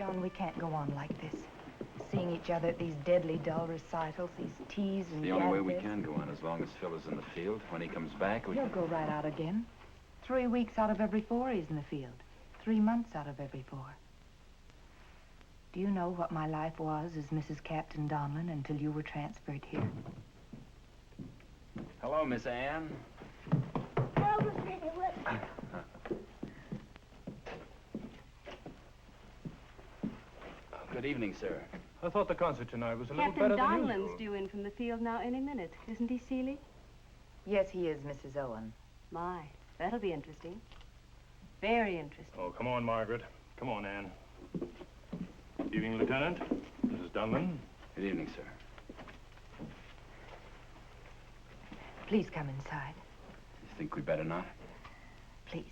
John, we can't go on like this. Seeing each other at these deadly dull recitals, these teas and the only way we can go on as long as Phil is in the field. When he comes back, He'll go right out again. 3 weeks out of every 4 he's in the field. 3 months out of every 4. Do you know what my life was as Mrs. Captain Donlan until you were transferred here? Hello, Miss Ann. Hello, Mr. Haywood. Good evening, sir. I thought the concert tonight was a little Captain better than usual. Donlan's due in from the field now any minute. Isn't he, Seeley? Yes, he is, Mrs. Owen. My, that'll be interesting. Very interesting. Oh, come on, Margaret. Come on, Anne. Good evening, Lieutenant. Mrs. Donlan. Good evening, sir. Please come inside. You think we'd better not? Please.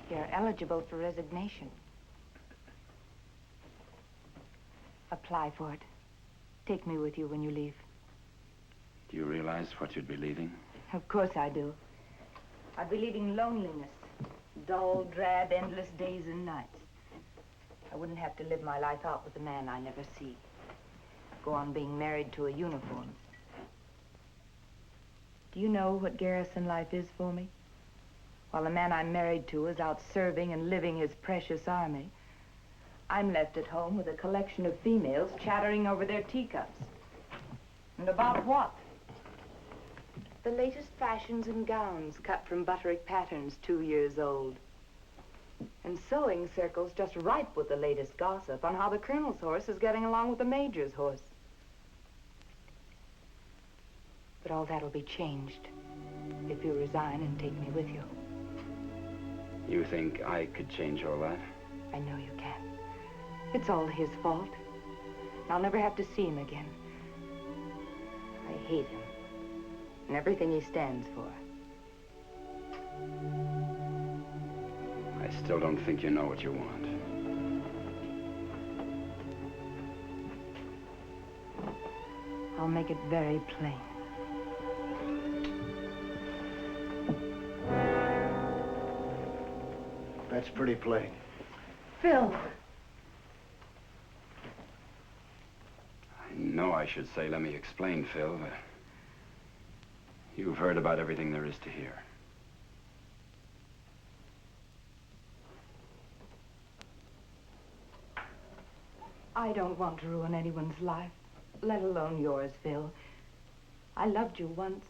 You're eligible for resignation. Apply for it. Take me with you when you leave. Do you realize what you'd be leaving? Of course I do. I'd be leaving loneliness. Dull, drab, endless days and nights. I wouldn't have to live my life out with a man I never see. Go on being married to a uniform. Do you know what garrison life is for me? While the man I'm married to is out serving and living his precious army, I'm left at home with a collection of females chattering over their teacups. And about what? The latest fashions in gowns cut from butterick patterns 2 years old. And sewing circles just ripe with the latest gossip on how the colonel's horse is getting along with the major's horse. But all that'll be changed if you resign and take me with you. You think I could change all that? I know you can. It's all his fault. I'll never have to see him again. I hate him and everything he stands for. I still don't think you know what you want. I'll make it very plain. That's pretty plain. Phil! I know I should say, let me explain, Phil, but you've heard about everything there is to hear. I don't want to ruin anyone's life, let alone yours, Phil. I loved you once.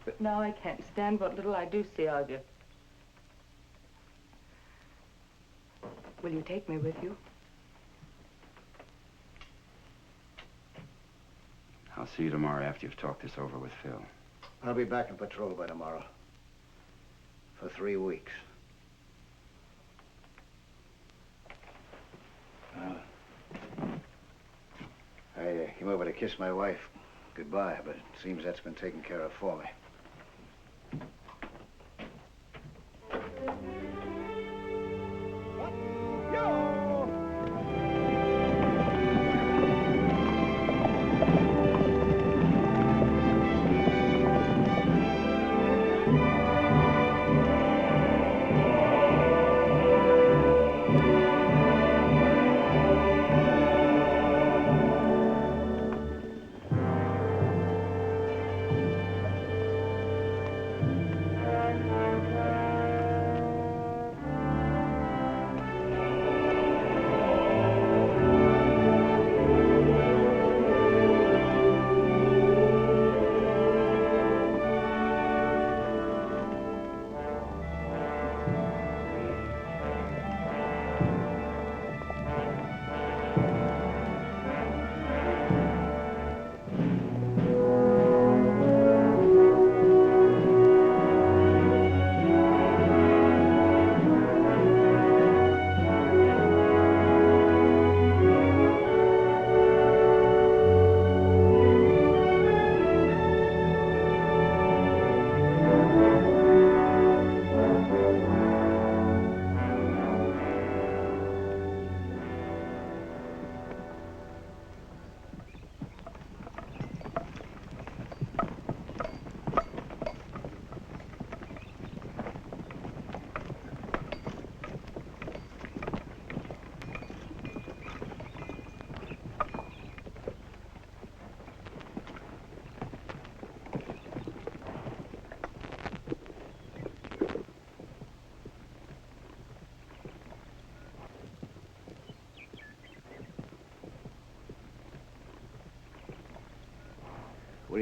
But now I can't stand what little I do see of you. Will you take me with you? I'll see you tomorrow after you've talked this over with Phil. I'll be back in patrol by tomorrow. For 3 weeks. I came over to kiss my wife goodbye, but it seems that's been taken care of for me.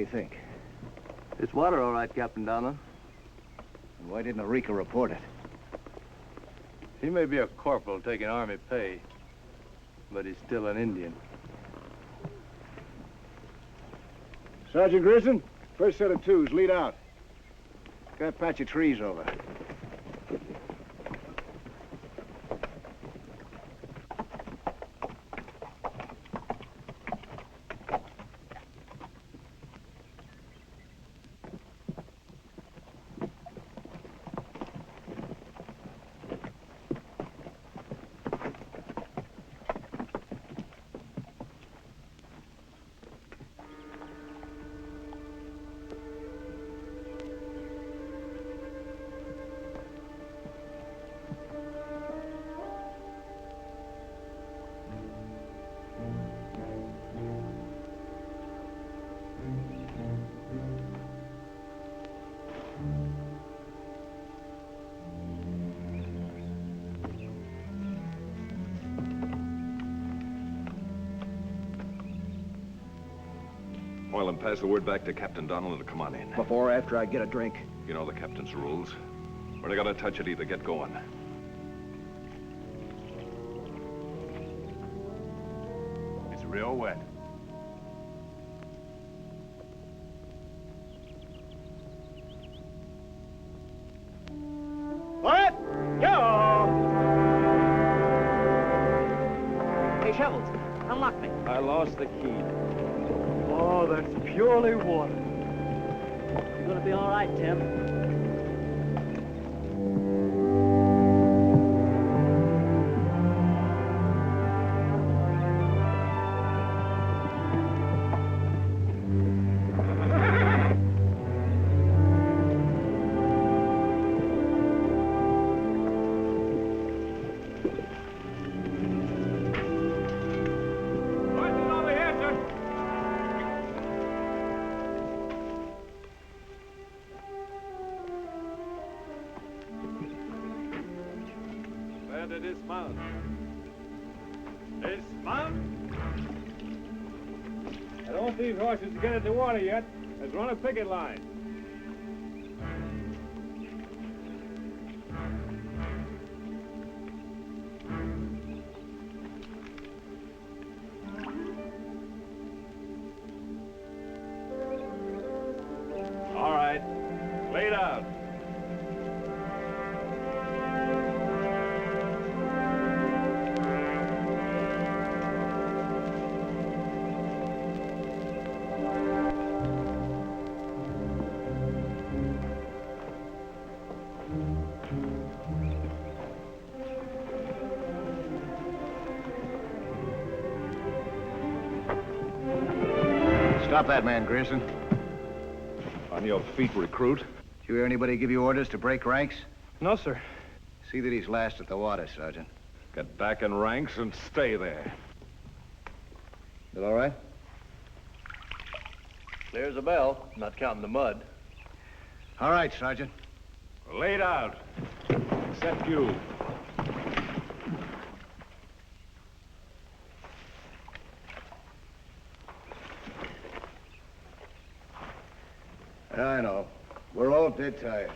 you think? It's water, all right, Captain Donlan. And why didn't Eureka report it? He may be a corporal taking army pay, but he's still an Indian. Sergeant Grissom, first set of twos, lead out. Got a patch of trees over. Well, and pass the word back to Captain Donlan to come on in. Before or after I get a drink? You know the captain's rules. When I gotta touch it, either get going. It's real wet. What? Go! Hey, Shovels, unlock me. I lost the key. Oh, that's purely water. You're gonna be all right, Tim. To dismount. Dismount! I don't want these horses to get into water yet. Let's run a picket line. All right. Laid out. Stop that man, Grierson. On your feet, recruit. Did you hear anybody give you orders to break ranks? No, sir. See that he's last at the water, Sergeant. Get back in ranks and stay there. You all right? Clear as a bell, not counting the mud. All right, Sergeant. Laid out. Except you. I know. We're all dead tired.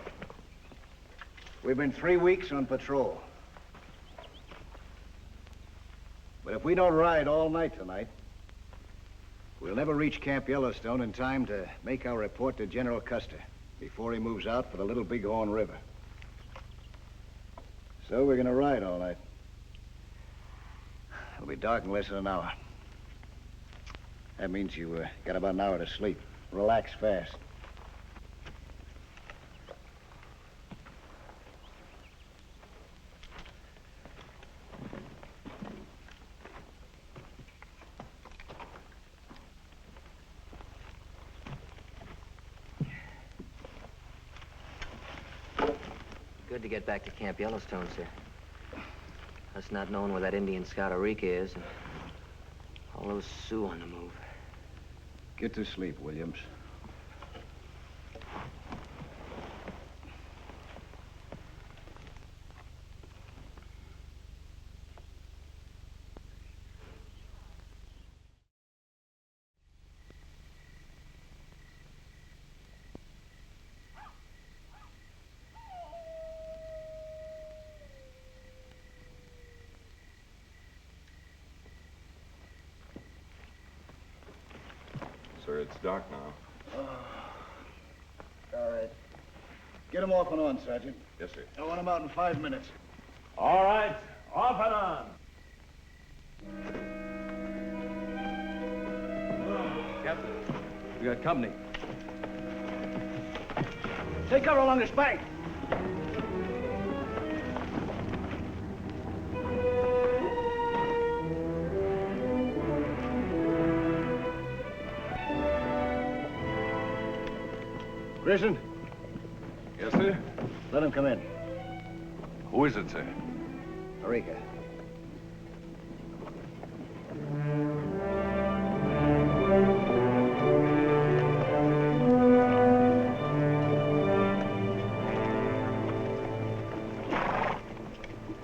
We've been 3 weeks on patrol. But if we don't ride all night tonight, we'll never reach Camp Yellowstone in time to make our report to General Custer before he moves out for the Little Bighorn River. So we're gonna ride all night. It'll be dark in less than an hour. That means you got about an hour to sleep. Relax fast. Good to get back to Camp Yellowstone, sir. Us not knowing where that Indian scout Eureka is, and all those Sioux on the move. Get to sleep, Williams. It's dark now. All right. Get him off and on, Sergeant. Yes, sir. I want him out in 5 minutes. All right, off and on. Captain, we got company. Take cover along this bank. Grayson, Yes, sir? let him come in. Who is it, sir? Eureka.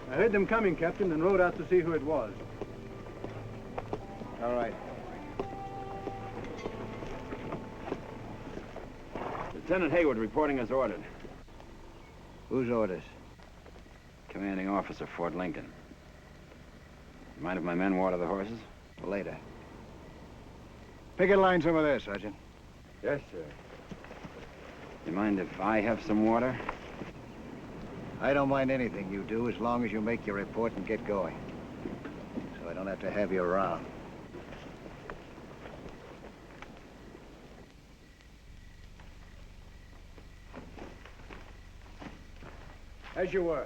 I heard them coming, Captain, and rode out to see who it was. All right. Lieutenant Haywood reporting as ordered. Whose orders? Commanding officer, Fort Lincoln. Mind if my men water the horses? Later. Picket lines over there, Sergeant. Yes, sir. You mind if I have some water? I don't mind anything you do as long as you make your report and get going. So I don't have to have you around. As you were.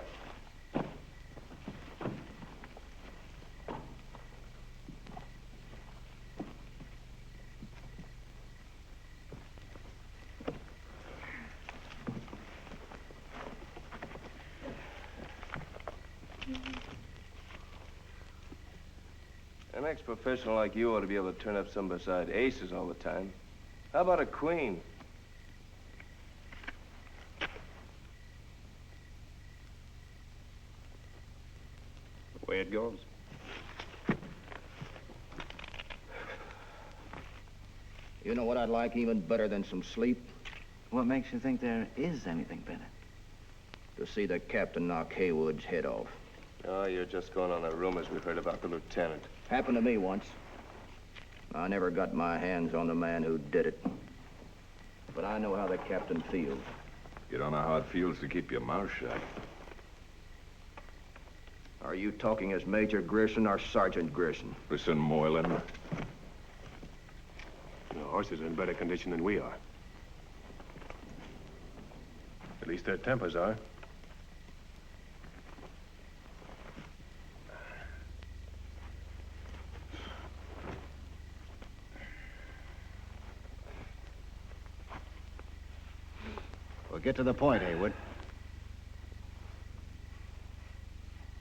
An ex-professional like you ought to be able to turn up some beside aces all the time. How about a queen? The way it goes. You know what I'd like even better than some sleep? What makes you think there is anything better? To see the captain knock Haywood's head off. Oh, you're just going on the rumors we heard about the lieutenant. Happened to me once. I never got my hands on the man who did it. But I know how the captain feels. You don't know how it feels to keep your mouth shut. Are you talking as Major Grierson or Sergeant Grierson? Listen, Moylan. The horses are in better condition than we are. At least their tempers are. Well, get to the point, Haywood.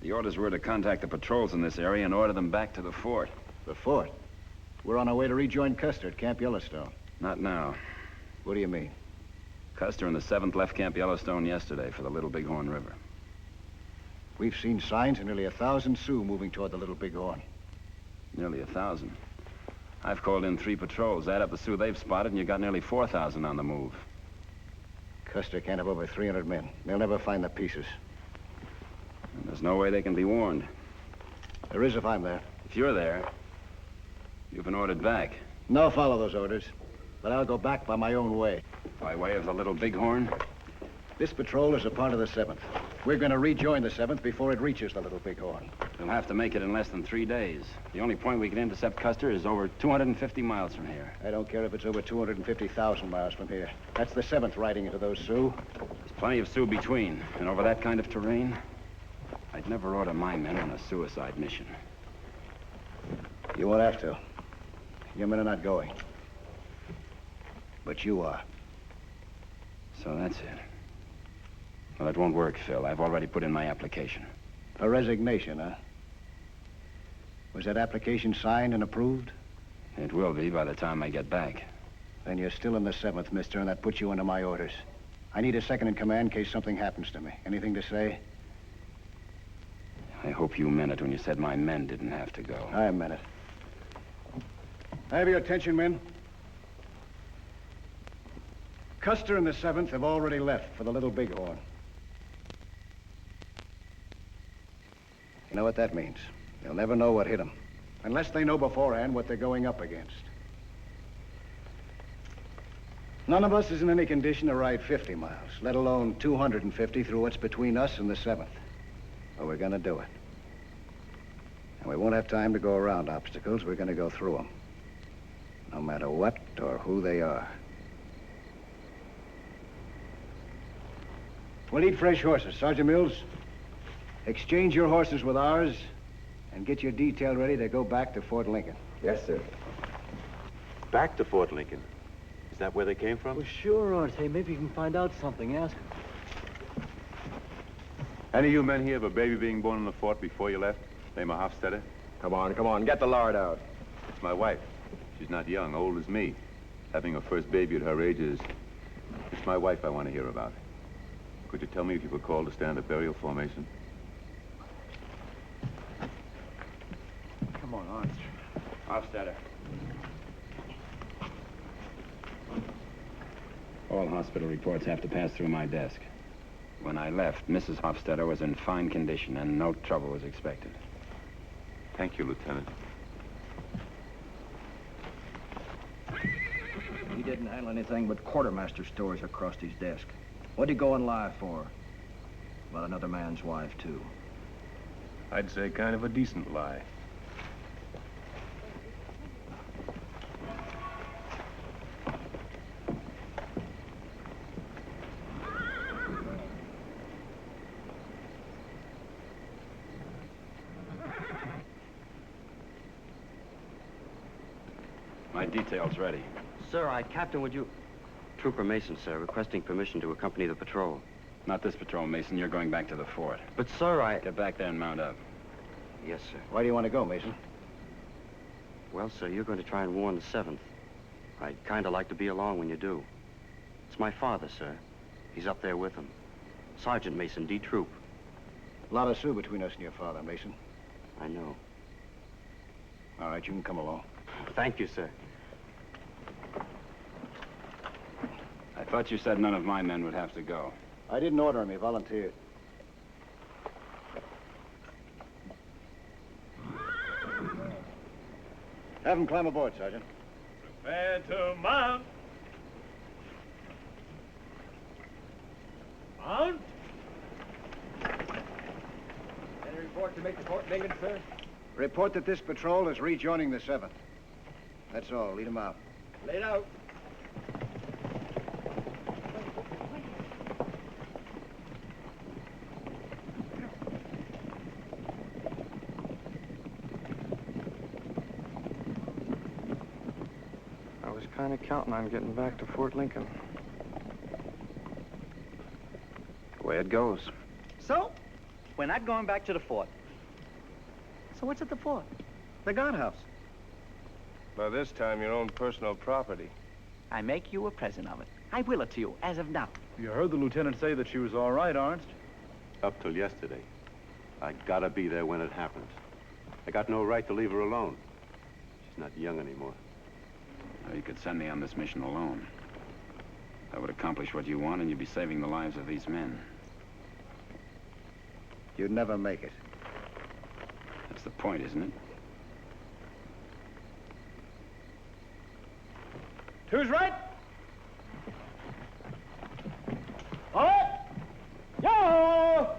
The orders were to contact the patrols in this area and order them back to the fort. The fort? We're on our way to rejoin Custer at Camp Yellowstone. Not now. What do you mean? Custer and the 7th left Camp Yellowstone yesterday for the Little Bighorn River. We've seen signs of nearly 1,000 Sioux moving toward the Little Bighorn. Nearly 1,000. I've called in 3 patrols. Add up the Sioux they've spotted, and you got nearly 4,000 on the move. Custer can't have over 300 men. They'll never find the pieces. And there's no way they can be warned. There is if I'm there. If you're there, you've been ordered back. No, follow those orders. But I'll go back by my own way. By way of the Little Bighorn? This patrol is a part of the 7th. We're going to rejoin the 7th before it reaches the Little Bighorn. We'll have to make it in less than 3 days. The only point we can intercept Custer is over 250 miles from here. I don't care if it's over 250,000 miles from here. That's the 7th riding into those Sioux. There's plenty of Sioux between. And over that kind of terrain, I'd never order my men on a suicide mission. You won't have to. Your men are not going. But you are. So that's it. Well, it won't work, Phil. I've already put in my application. A resignation, huh? Was that application signed and approved? It will be by the time I get back. Then you're still in the 7th, mister, and that puts you under my orders. I need a second in command in case something happens to me. Anything to say? I hope you meant it when you said my men didn't have to go. I meant it. I have your attention, men. Custer and the 7th have already left for the Little Bighorn. You know what that means? They'll never know what hit them. Unless they know beforehand what they're going up against. None of us is in any condition to ride 50 miles, let alone 250 through what's between us and the 7th. But we're gonna do it. And we won't have time to go around obstacles. We're gonna go through them. No matter what or who they are. We'll need fresh horses. Sergeant Mills, exchange your horses with ours and get your detail ready to go back to Fort Lincoln. Yes, sir. Back to Fort Lincoln? Is that where they came from? Well, sure, Art. Hey, maybe you can find out something. Ask him. Any of you men here have a baby being born in the fort before you left? Name of Hofstadter? Come on, get the lard out. It's my wife. She's not young, old as me. Having her first baby at her age is... It's my wife I want to hear about. Could you tell me if you were called to stand at burial formation? Come on, Art. Hofstadter. All hospital reports have to pass through my desk. When I left, Mrs. Hofstadter was in fine condition and no trouble was expected. Thank you, Lieutenant. He didn't handle anything but quartermaster stories across his desk. What'd he go and lie for? About another man's wife, too. I'd say kind of a decent lie. My detail's ready. Sir, Captain, would you... Trooper Mason, sir, requesting permission to accompany the patrol. Not this patrol, Mason. You're going back to the fort. But, sir, Get back there and mount up. Yes, sir. Why do you want to go, Mason? Well, sir, you're going to try and warn the 7th. I'd kind of like to be along when you do. It's my father, sir. He's up there with him. Sergeant Mason, D Troop. A lot of Sioux between us and your father, Mason. I know. All right, you can come along. Thank you, sir. I thought you said none of my men would have to go. I didn't order him. He volunteered. Have him climb aboard, Sergeant. Prepare to mount. Mount. Any report to make to Fort Lincoln, sir? Report that this patrol is rejoining the 7th. That's all. Lead him out. Laid out. I was kind of counting on getting back to Fort Lincoln. The way it goes. So, we're not going back to the fort. So what's at the fort? The guardhouse. By this time, your own personal property. I make you a present of it. I will it to you, as of now. You heard the lieutenant say that she was all right, Ernst. Up till yesterday. I gotta be there when it happens. I got no right to leave her alone. She's not young anymore. Now, you could send me on this mission alone. That would accomplish what you want, and you'd be saving the lives of these men. You'd never make it. That's the point, isn't it? Who's right? All right. Yo!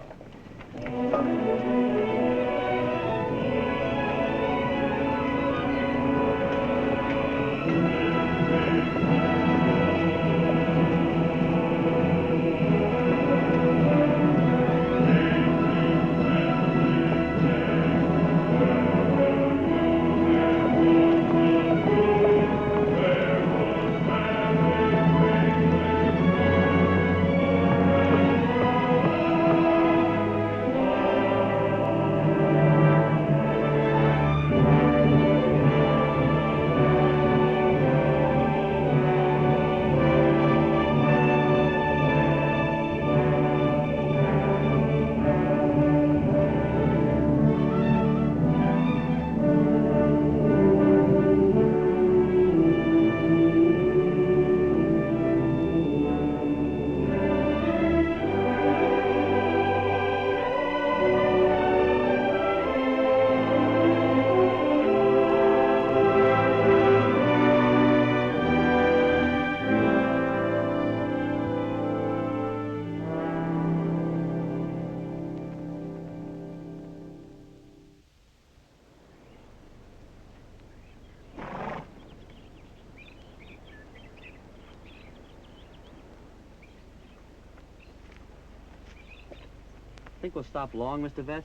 Think we'll stop long, Mr. Vet?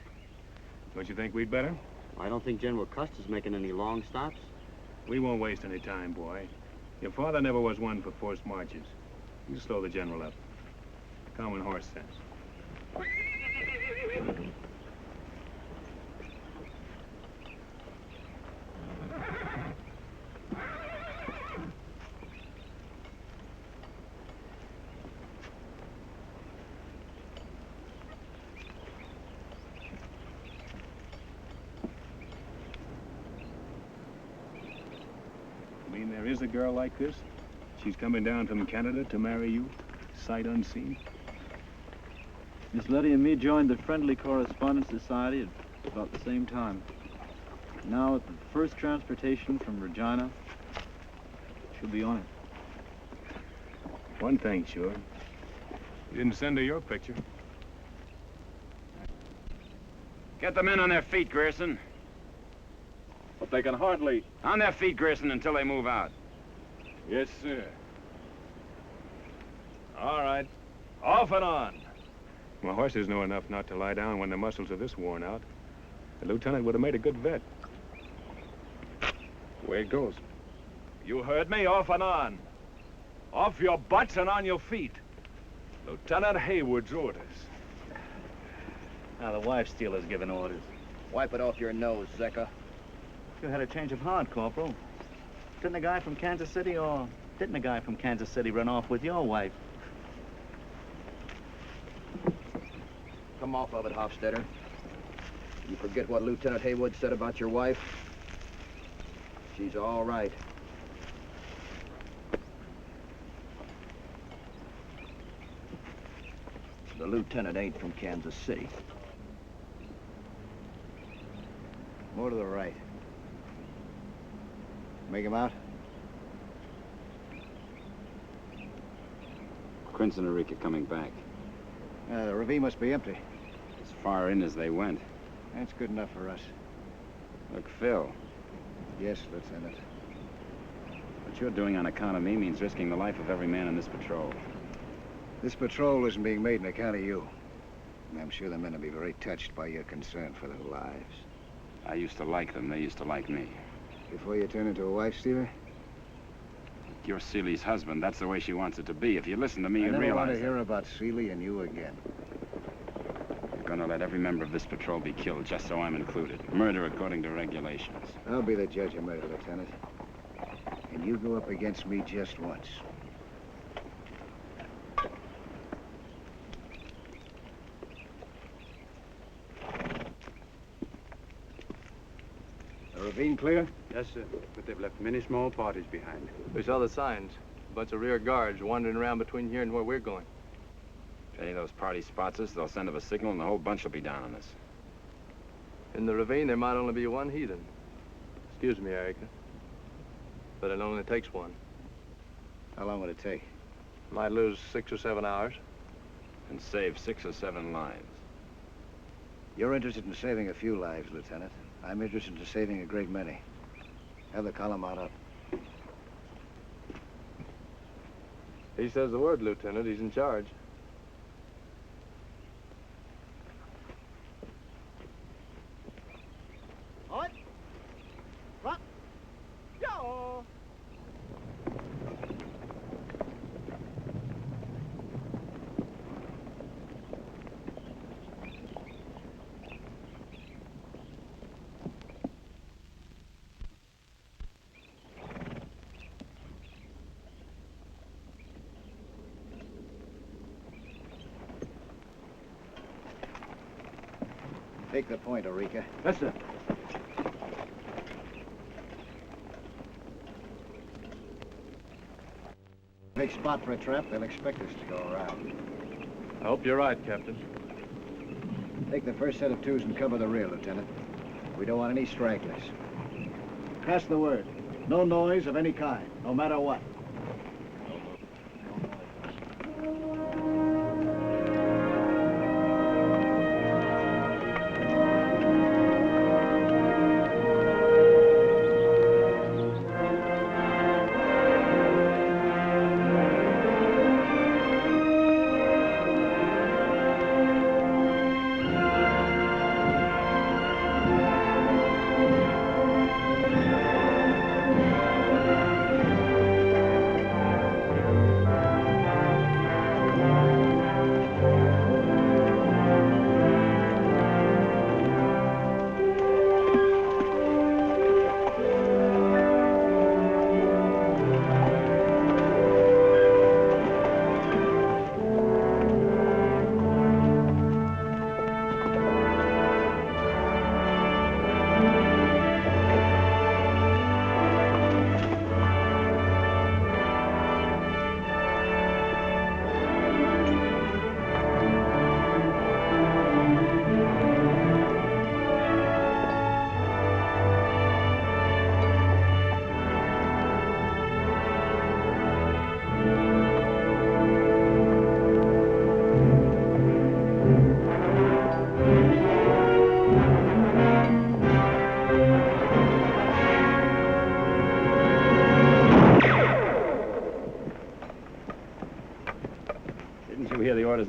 Don't you think we'd better? I don't think General Custer's making any long stops. We won't waste any time, boy. Your father never was one for forced marches. You slow the general up. Common horse sense. I mean, there is a girl like this? She's coming down from Canada to marry you, sight unseen? Miss Letty and me joined the Friendly Correspondence Society at about the same time. Now, at the first transportation from Regina, she'll be on it. One thing, sure. You didn't send her your picture. Get the men on their feet, Grierson. But they can hardly... On their feet, Grierson, until they move out. Yes, sir. All right. Off and on. My horses know enough not to lie down when their muscles are this worn out. The lieutenant would have made a good vet. Way it goes. You heard me, off and on. Off your butts and on your feet. Lieutenant Haywood's orders. Now, the wife stealer's giving orders. Wipe it off your nose, Zecca. You had a change of heart, Corporal. Didn't a guy from Kansas City run off with your wife? Come off of it, Hofstadter. You forget what Lieutenant Haywood said about your wife? She's all right. The lieutenant ain't from Kansas City. More to the right. Make him out? Quince and Eureka coming back. The ravine must be empty. As far in as they went. That's good enough for us. Look, Phil, Yes, Lieutenant. what you're doing on account of me means risking the life of every man in this patrol. This patrol isn't being made on account of you. And I'm sure the men will be very touched by your concern for their lives. I used to like them. They used to like me. Before you turn into a wife stealer? You're Seeley's husband. That's the way she wants it to be. If you listen to me, I you'd never want realize to hear about Seeley and you again. you're going to let every member of this patrol be killed, just so I'm included. Murder according to regulations. I'll be the judge of murder, Lieutenant. And you go up against me just once. The ravine clear? Yes, sir. But they've left many small parties behind. We saw the signs. A bunch of rear guards wandering around between here and where we're going. If any of those parties spots us, they'll send up a signal and the whole bunch will be down on us. In the ravine, there might only be one heathen. Excuse me, Erica. But it only takes one. How long would it take? Might lose 6 or 7 hours. And save 6 or 7 lives. You're interested in saving a few lives, Lieutenant. I'm interested in saving a great many. Have the column mount up. He says the word, Lieutenant. He's in charge. On. Rock. Yo. Take the point, Eureka. Yes, sir. Big spot for a trap. They'll expect us to go around. I hope you're right, Captain. Take the first set of twos and cover the rear, Lieutenant. We don't want any stragglers. Pass the word. No noise of any kind, no matter what.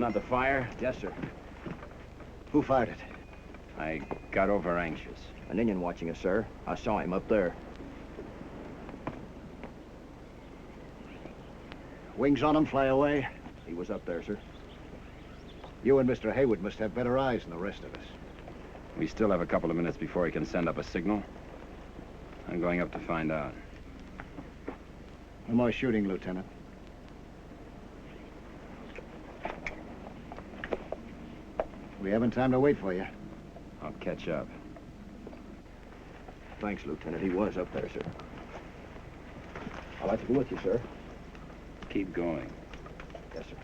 not the fire? Yes, sir. Who fired it? I got over anxious. An Indian watching us, sir. I saw him up there. Wings on him, fly away? He was up there, sir. You and Mr. Haywood must have better eyes than the rest of us. We still have a couple of minutes before he can send up a signal. I'm going up to find out. No more shooting, Lieutenant. We haven't time to wait for you. I'll catch up. Thanks, Lieutenant. He was up there, sir. I'd like to go with you, sir. Keep going. Yes, sir.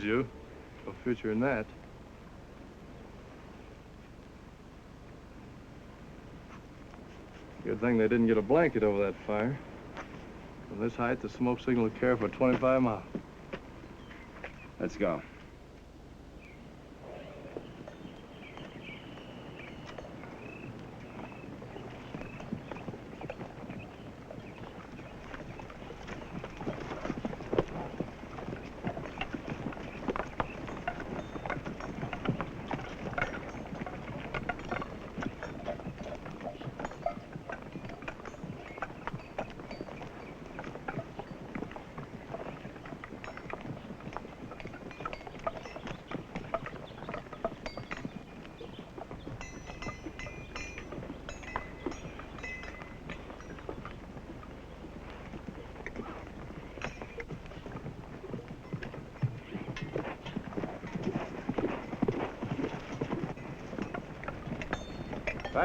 You. No future in that. Good thing they didn't get a blanket over that fire. From this height, the smoke signal would carry for 25 miles. Let's go.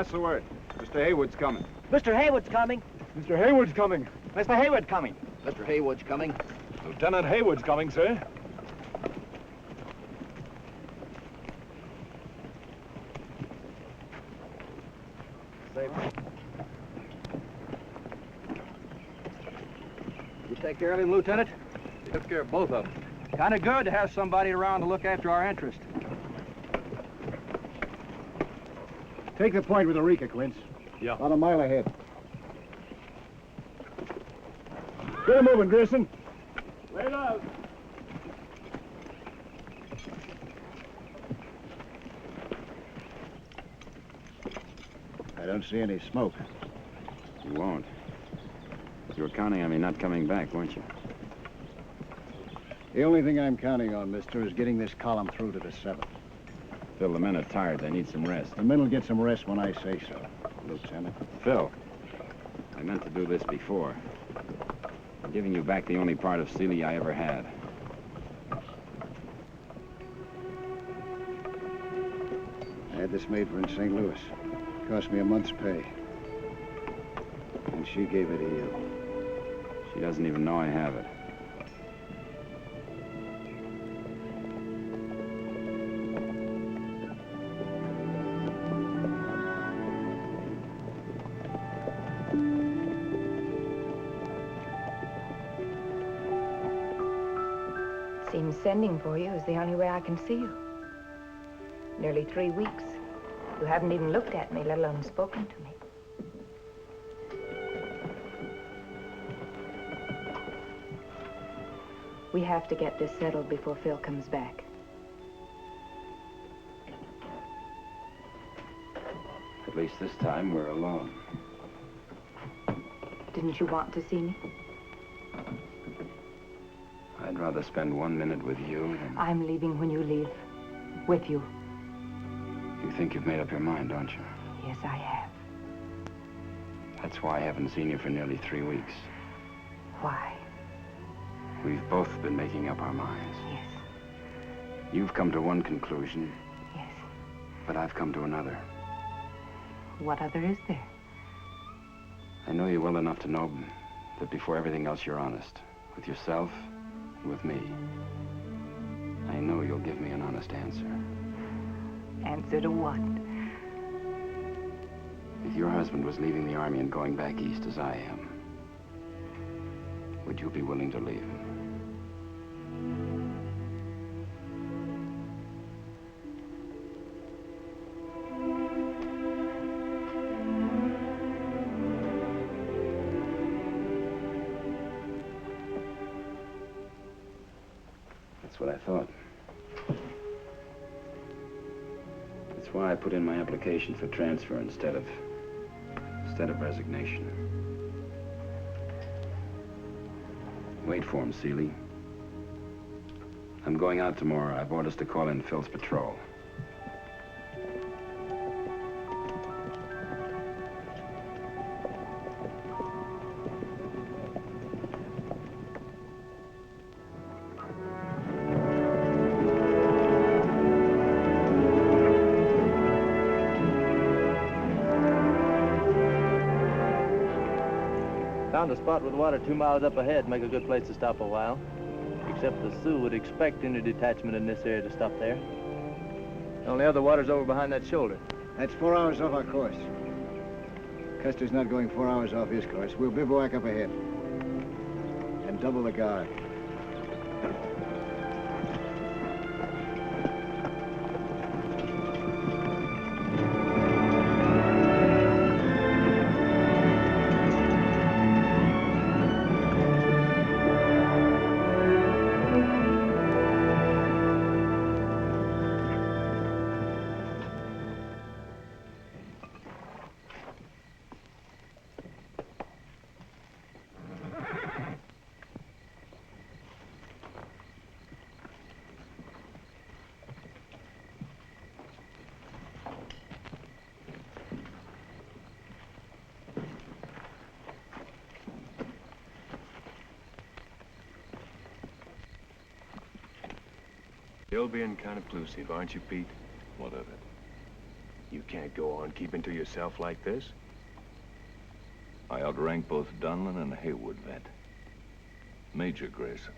That's the word. Mr. Haywood's coming. Mr. Haywood's coming. Mr. Haywood's coming. Mr. Haywood coming. Mr. Haywood's coming. Lieutenant Haywood's coming, sir. You take care of him, Lieutenant? He took care of both of them. Kind of good to have somebody around to look after our interest. Take the point with Eureka, Quince. Yeah. About a mile ahead. Get her moving, Grierson. Lay it out. I don't see any smoke. You won't. You were counting on me not coming back, weren't you? The only thing I'm counting on, mister, is getting this column through to the 7th. Phil, the men are tired. They need some rest. The men will get some rest when I say so, Lieutenant. Phil, I meant to do this before. I'm giving you back the only part of Seeley I ever had. I had this made for in St. Louis. Cost me a month's pay. And she gave it to you. She doesn't even know I have it. Seems sending for you is the only way I can see you. Nearly 3 weeks. You haven't even looked at me, let alone spoken to me. We have to get this settled before Phil comes back. At least this time we're alone. Didn't you want to see me? I'd rather spend 1 minute with you than... I'm leaving when you leave. With you. You think you've made up your mind, don't you? Yes, I have. That's why I haven't seen you for nearly 3 weeks. Why? We've both been making up our minds. Yes. You've come to one conclusion. Yes. But I've come to another. What other is there? I know you well enough to know that before everything else, you're honest. With yourself and with me. I know you'll give me an honest answer. Answer to what? If your husband was leaving the army and going back east as I am, would you be willing to leave him? That's what I thought. That's why I put in my application for transfer instead of resignation. Wait for him, Seeley. I'm going out tomorrow. I've orders to call in Phil's patrol. Found a spot with water 2 miles up ahead. Make a good place to stop a while. Except the Sioux would expect any detachment in this area to stop there. The only other water's over behind that shoulder. That's 4 hours off our course. Custer's not going 4 hours off his course. We'll bivouac up ahead. And double the guard. You're being kind of elusive, aren't you, Pete? What of it? You can't go on keeping to yourself like this. I outrank both Donlan and Haywood, vet. Major Grayson.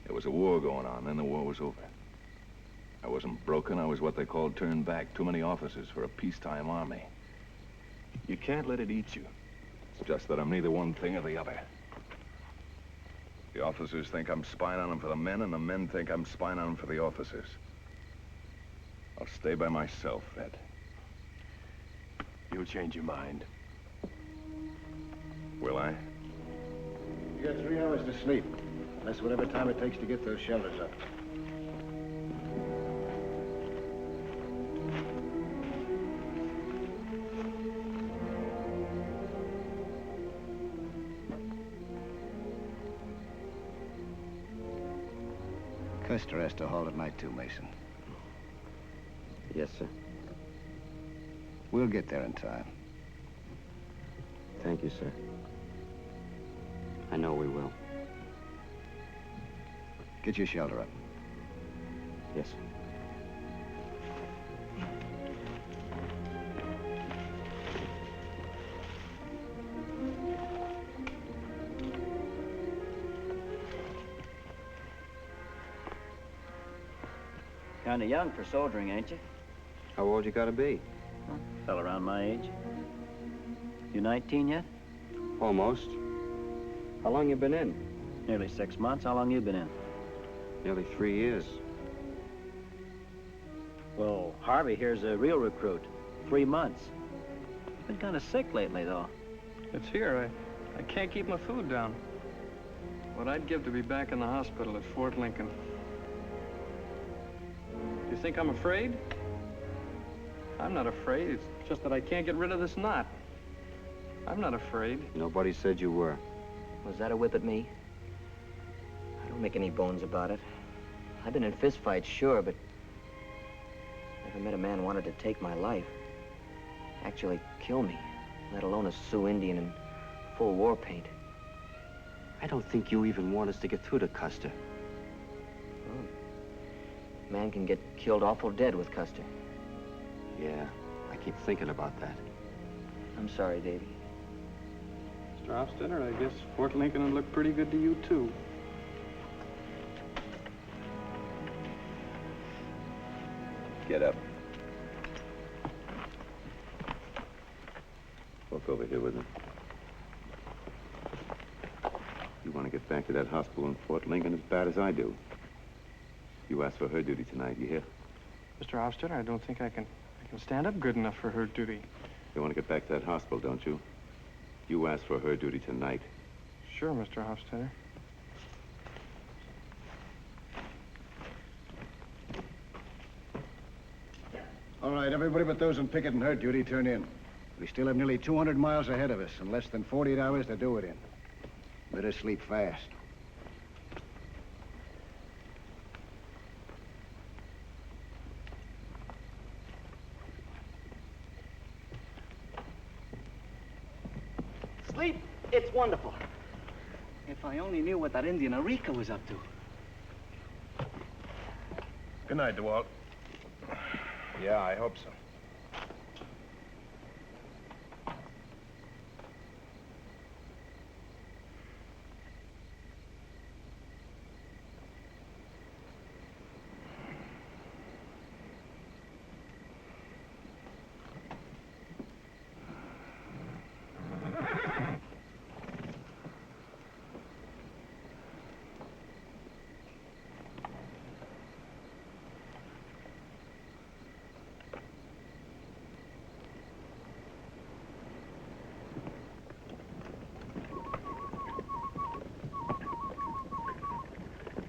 There was a war going on, then the war was over. I wasn't broken, I was what they called turned back. Too many officers for a peacetime army. You can't let it eat you. It's just that I'm neither one thing or the other. The officers think I'm spying on them for the men, and the men think I'm spying on them for the officers. I'll stay by myself, vet. You'll change your mind. Will I? You got 3 hours to sleep. That's whatever time it takes to get those shelters up. Custer has to halt at night too, Mason. Yes, sir. We'll get there in time. Thank you, sir. I know we will. Get your shelter up. Yes. Kinda young for soldiering, ain't you? How old you gotta be? Fell around my age. You 19 yet? Almost. How long you been in? Nearly 6 months. How long you been in? Nearly 3 years. Well, Harvey here's a real recruit. 3 months. Been kind of sick lately, though. It's here. I can't keep my food down. What I'd give to be back in the hospital at Fort Lincoln. You think I'm afraid? I'm not afraid. It's just that I can't get rid of this knot. I'm not afraid. Nobody said you were. Was that a whip at me? I don't make any bones about it. I've been in fistfights, sure, but never met a man who wanted to take my life. Actually kill me, let alone a Sioux Indian in full war paint. I don't think you even want us to get through to Custer. Oh. Man can get killed awful dead with Custer. Yeah, I keep thinking about that. I'm sorry, Davy. Mr. Hofstadter, I guess Fort Lincoln would look pretty good to you, too. Get up. Walk over here with me. You want to get back to that hospital in Fort Lincoln as bad as I do. You asked for her duty tonight, you hear? Mr. Hofstadter, I don't think I can stand up good enough for her duty. You want to get back to that hospital, don't you? You asked for her duty tonight. Sure, Mr. Hofstadter. All right, everybody but those on picket and hurt duty, turn in. We still have nearly 200 miles ahead of us and less than 48 hours to do it in. Better sleep fast. Sleep? It's wonderful. If I only knew what that Indian Arika was up to. Good night, DeWalt. Yeah, I hope so.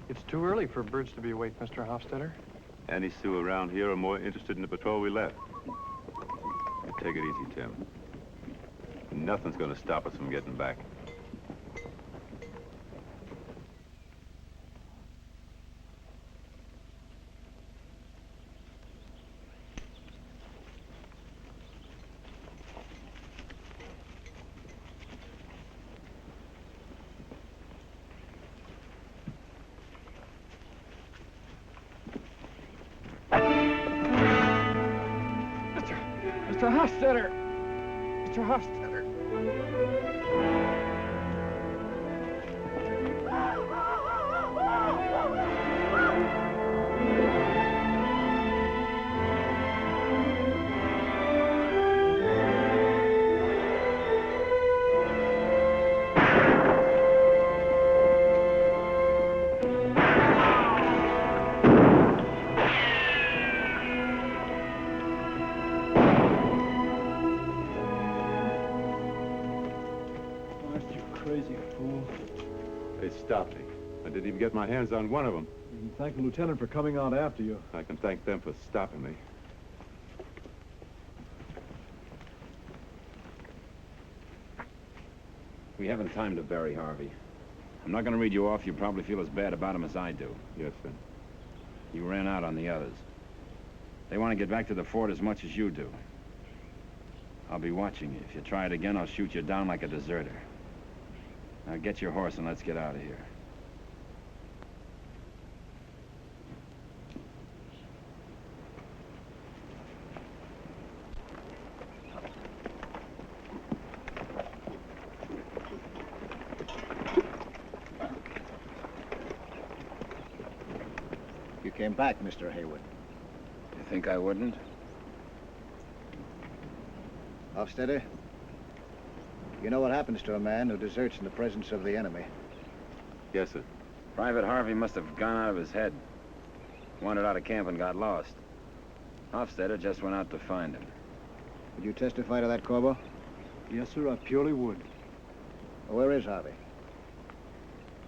It's too early for birds to be awake, Mr. Hofstadter. Any Sioux around here are more interested in the patrol we left. Take it easy, Tim. Nothing's going to stop us from getting back. Mr. Hofstadter! Mr. Hofstadter! They stopped me. I didn't even get my hands on one of them. You can thank the lieutenant for coming out after you. I can thank them for stopping me. We haven't time to bury Harvey. I'm not going to read you off. You probably feel as bad about him as I do. Yes, sir. You ran out on the others. They want to get back to the fort as much as you do. I'll be watching you. If you try it again, I'll shoot you down like a deserter. Now get your horse and let's get out of here. You came back, Mr. Haywood. You think I wouldn't? Hofstadter, you know what happens to a man who deserts in the presence of the enemy. Yes, sir. Private Harvey must have gone out of his head. Wandered out of camp and got lost. Hofstadter just went out to find him. Would you testify to that, Corbo? Yes, sir, I purely would. Well, where is Harvey?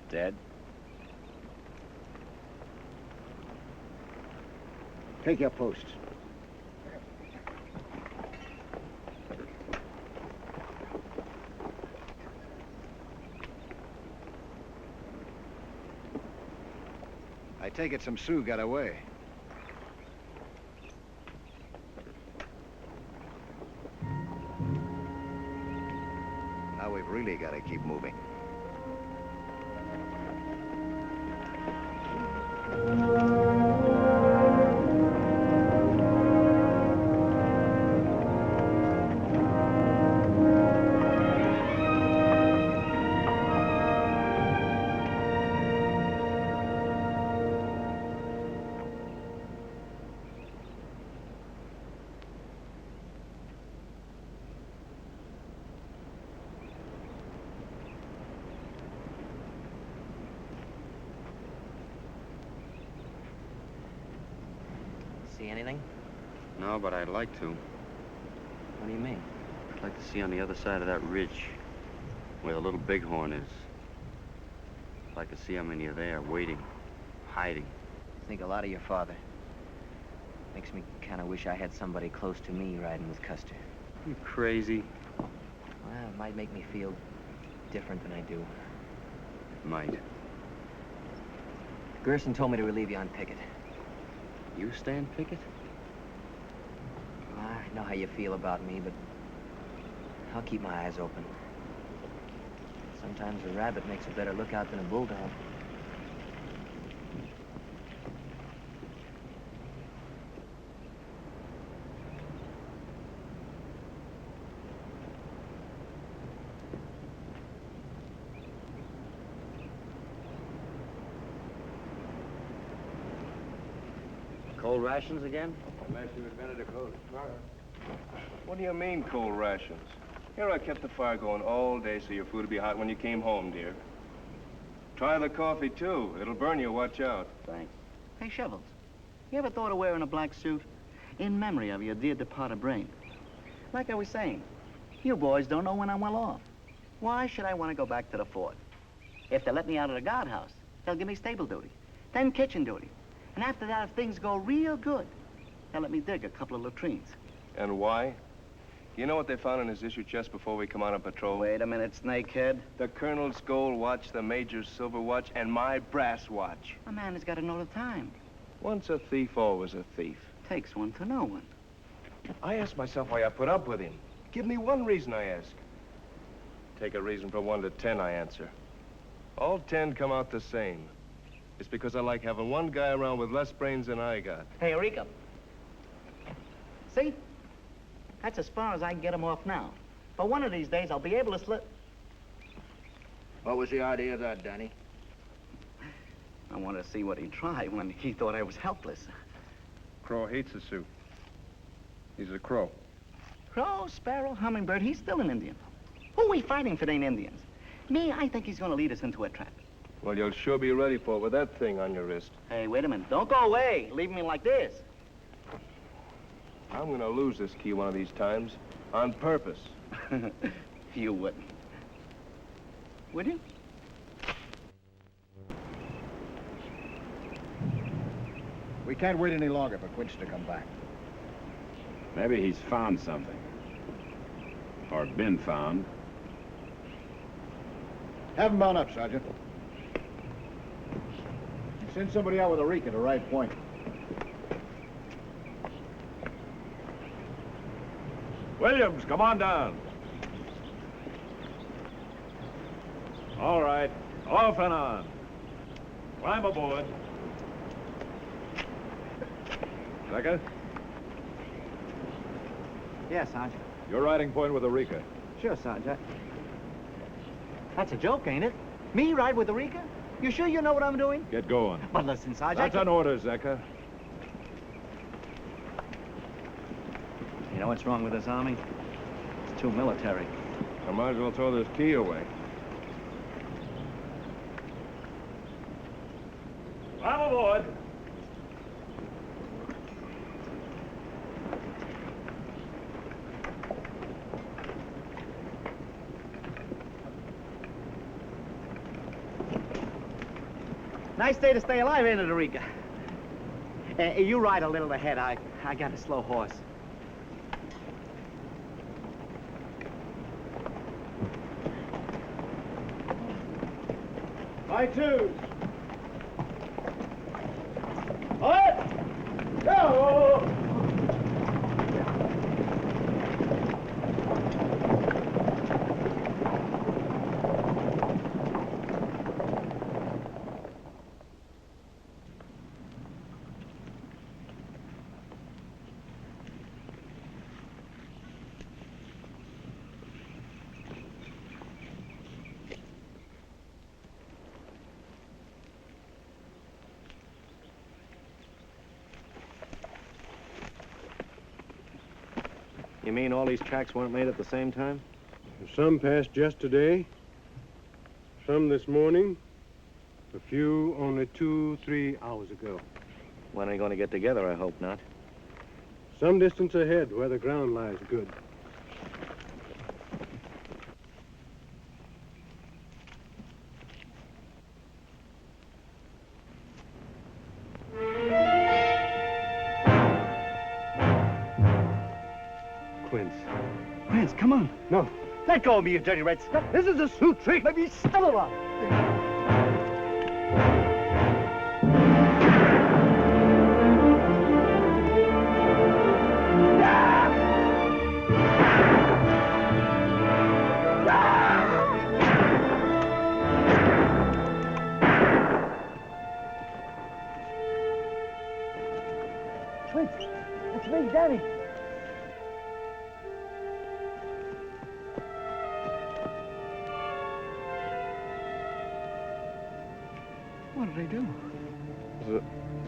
Dead? Take your posts. I take it some Sioux got away. Now we've really got to keep moving. See anything? No, but I'd like to. What do you mean? I'd like to see on the other side of that ridge where the Little Bighorn is. I'd like to see how many are there, waiting, hiding. Think a lot of your father. Makes me kind of wish I had somebody close to me riding with Custer. You crazy? Well, it might make me feel different than I do. Might. Gerson told me to relieve you on picket. You stand picket? I know how you feel about me, but I'll keep my eyes open. Sometimes a rabbit makes a better lookout than a bulldog. Cold rations again? Unless you invented a cold starter. What do you mean, cold rations? Here I kept the fire going all day so your food would be hot when you came home, dear. Try the coffee, too. It'll burn you. Watch out. Thanks. Hey, Shovels, you ever thought of wearing a black suit? In memory of your dear departed brain. Like I was saying, you boys don't know when I'm well off. Why should I want to go back to the fort? If they let me out of the guardhouse, they'll give me stable duty, then kitchen duty. And after that, if things go real good, they'll let me dig a couple of latrines. And why? You know what they found in his issue chest before we come out on patrol? Wait a minute, snakehead. The colonel's gold watch, the major's silver watch, and my brass watch. A man has got to know the time. Once a thief, always a thief. Takes one to know one. I ask myself why I put up with him. Give me one reason, I ask. Take a reason from 1 to 10, I answer. All 10 come out the same. It's because I like having one guy around with less brains than I got. Hey, Eureka. See? That's as far as I can get him off now. But one of these days, I'll be able to slip. What was the idea of that, Danny? I wanted to see what he'd try when he thought I was helpless. Crow hates the Sioux. He's a crow. Crow, sparrow, hummingbird, he's still an Indian. Who are we fighting if it ain't Indians? Me, I think he's going to lead us into a trap. Well, you'll sure be ready for it with that thing on your wrist. Hey, wait a minute. Don't go away. Leave me like this. I'm going to lose this key one of these times. On purpose. You wouldn't. Would you? We can't wait any longer for Quince to come back. Maybe he's found something. Or been found. Have him bound up, Sergeant. Send somebody out with a reek at the right point. Williams, come on down. All right, off and on. Climb aboard. Becca, Yes, Sergeant. your riding point with Eureka. Sure, Sergeant. That's a joke, ain't it? Me ride with Eureka? You sure you know what I'm doing? Get going. But listen, Sergeant. That's an order, Zecca. You know what's wrong with this army? It's too military. I might as well throw this key away. Climb aboard. Nice day to stay alive, ain't it, Eureka? You ride a little ahead. I got a slow horse. My twos. What? Go! You mean all these tracks weren't made at the same time? Some passed yesterday, some this morning, a few only 2-3 hours ago. When are you going to get together? I hope not. Some distance ahead where the ground lies good. Quince, come on. No. Let go of me, you dirty red scum. This is a Sioux trick. Maybe he's still alive. Quince, it's me, Danny. What did I do?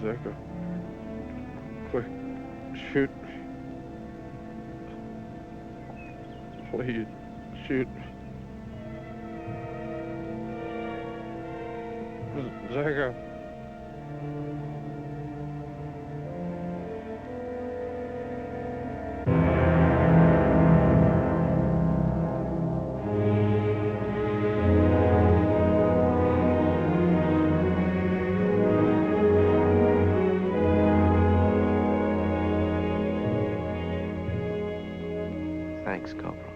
Zecca. Quick, shoot me. Please, shoot me. Zecca. Thanks, Corporal.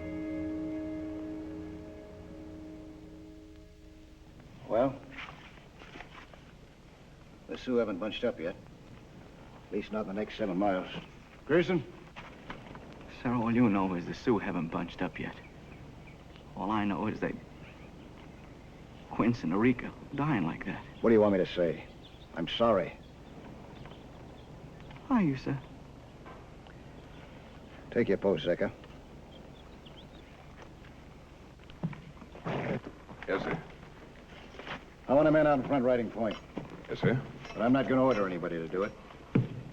Well, the Sioux haven't bunched up yet. At least not in the next 7 miles. Grayson? Sir, all you know is the Sioux haven't bunched up yet. All I know is that Quince and Eureka dying like that. What do you want me to say? I'm sorry. Are you, sir? Take your post, Zecca. Yes, sir. I want a man out in front riding point. Yes, sir. But I'm not going to order anybody to do it.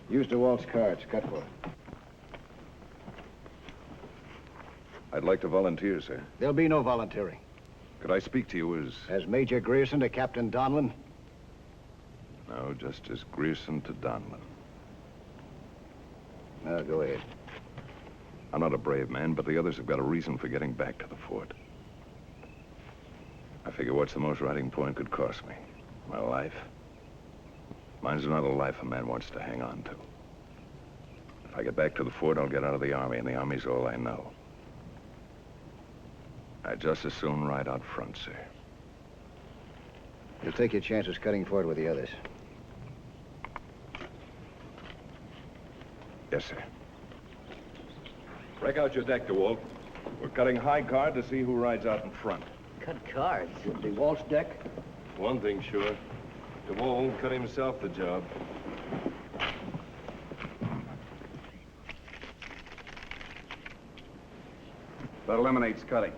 Use DeWalt's cards. Cut for it. I'd like to volunteer, sir. There'll be no volunteering. Could I speak to you as... As Major Grierson to Captain Donlan? No, just as Grierson to Donlan. No, go ahead. I'm not a brave man, but the others have got a reason for getting back to the fort. I figure what's the most riding point could cost me? My life? Mine's not a life a man wants to hang on to. If I get back to the fort, I'll get out of the Army, and the Army's all I know. I'd just as soon ride out front, sir. You'll take your chances cutting for it with the others. Yes, sir. Break out your deck, DeWalt. We're cutting high guard to see who rides out in front. Cut cards. The Walt's deck? One thing sure. DeWalt won't cut himself the job. That eliminates cutting.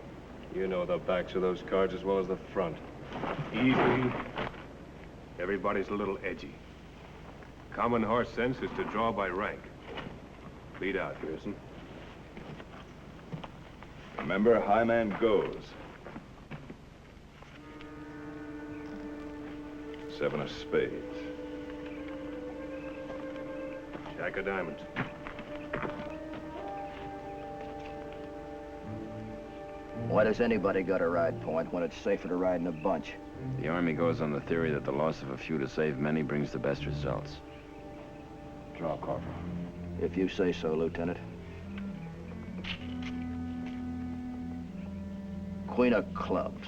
You know the backs of those cards as well as the front. Easy. Everybody's a little edgy. Common horse sense is to draw by rank. Lead out, Garrison. Remember, high man goes. 7 of spades. Jack of diamonds. Why does anybody got a ride point when it's safer to ride in a bunch? The Army goes on the theory that the loss of a few to save many brings the best results. Draw, Corporal. If you say so, Lieutenant. Queen of clubs.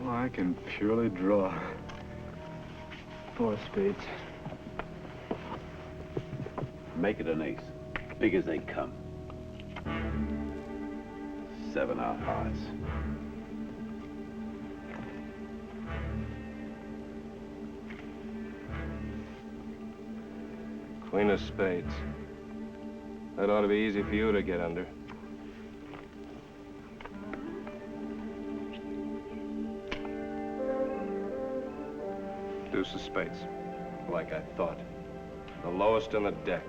Oh, I can purely draw. 4 of spades. Make it an ace. Big as they come. 7 of hearts. Queen of spades. That ought to be easy for you to get under. Deuce of spades. Like I thought. The lowest in the deck.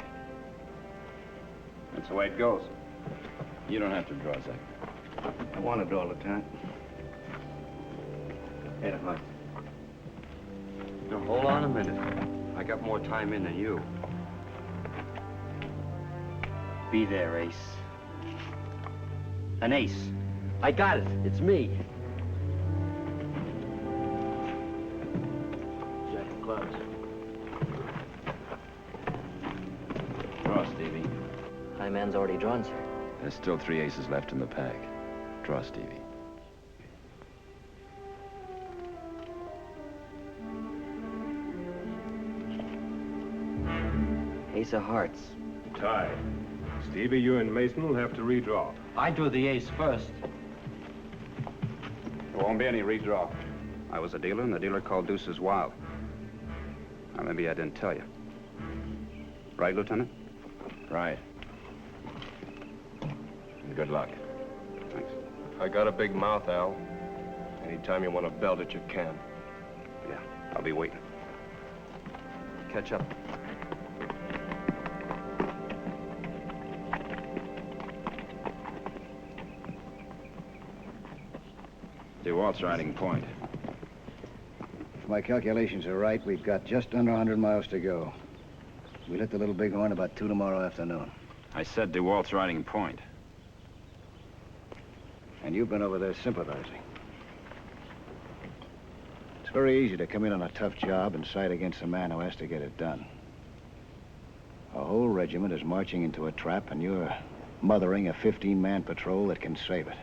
That's the way it goes. You don't have to draw, Zach. I want to draw, Lieutenant. Hey, Hunt. Now, hold on a minute. I got more time in than you. Be there, Ace. An ace. I got it. It's me. Jack of clubs. Draw, Stevie. High man's already drawn, sir. There's still 3 aces left in the pack. Draw, Stevie. Ace of hearts. Tie. Stevie, you and Mason will have to redraw. I drew the ace first. There won't be any redraw. I was a dealer, and the dealer called deuces wild. Or maybe I didn't tell you. Right, Lieutenant? Right. And good luck. Thanks. I got a big mouth, Al. Anytime you want to belt it, you can. Yeah, I'll be waiting. Catch up. DeWalt's riding point. If my calculations are right, we've got just under 100 miles to go. We'll hit the Little Bighorn about 2 tomorrow afternoon. I said DeWalt's riding point. And you've been over there sympathizing. It's very easy to come in on a tough job and side against a man who has to get it done. A whole regiment is marching into a trap, and you're mothering a 15-man patrol that can save it.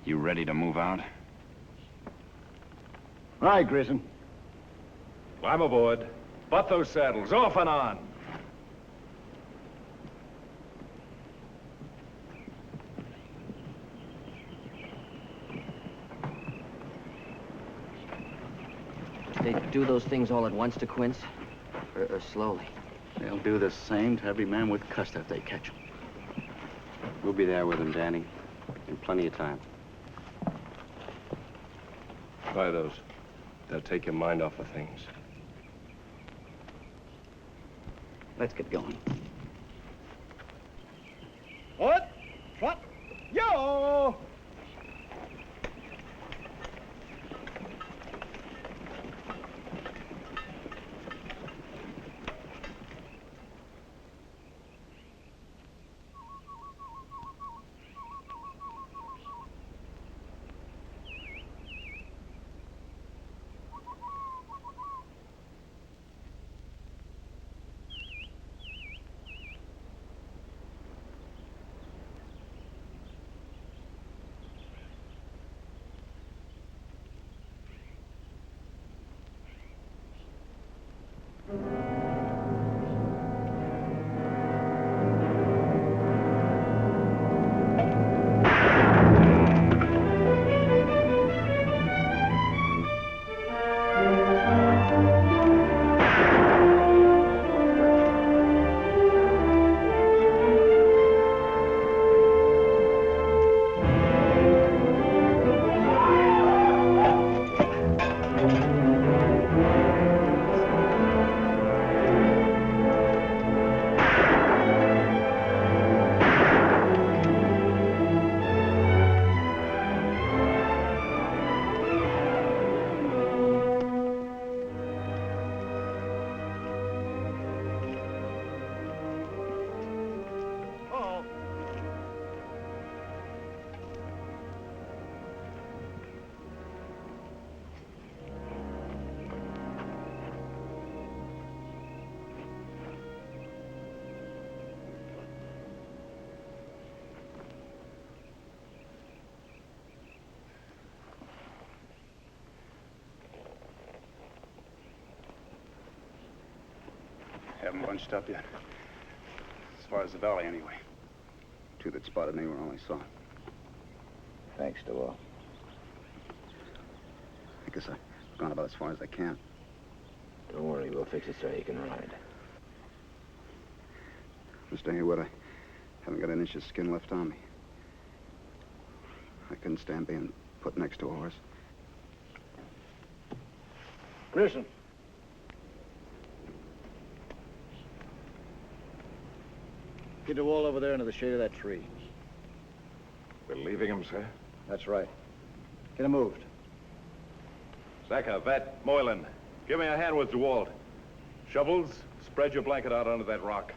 You ready to move out? Right, Grayson. I'm aboard. Butt those saddles, off and on. They do those things all at once to Quince? Or slowly? They'll do the same to every man with Custer if they catch him. We'll be there with him, Danny. In plenty of time. Try those. They'll take your mind off of things. Let's get going. What? What? Yo! Haven't bunched up yet. As far as the valley, anyway. Two that spotted me were all I saw. Thanks, Dewall. I guess I've gone about as far as I can. Don't worry, we'll fix it so you can ride. Mr. Haywood, I haven't got an inch of skin left on me. I couldn't stand being put next to a horse. Grierson. Get Dewall over there into the shade of that tree. We're leaving him, sir? That's right. Get him moved. Zaka, Vet, Moylan, give me a hand with DeWalt. Shovels, spread your blanket out under that rock.